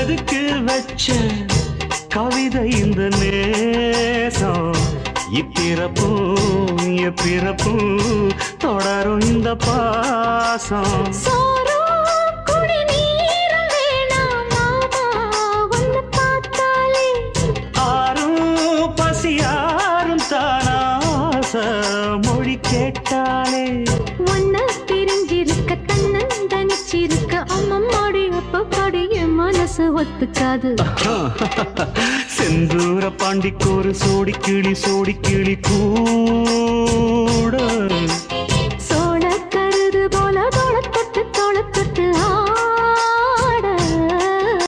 செதுக்கு வச்ச கவிதை இந்த நேசம் இப்பிறப்பும் எப்பிறப்பும் தொடரும் இந்த பாசம் ஆரும் பசியாரும் தானாச மொழி கேட்டாலே ஒன்ன பிரிஞ்சிருக்க தன்னன் தனிச்சிருக்க அம்மம்மாடி அப்பப்பாடி என் மனசு ஒத்துக்காது செந்தூர பாண்டிக்கு ஒரு சோடி கிளி கூட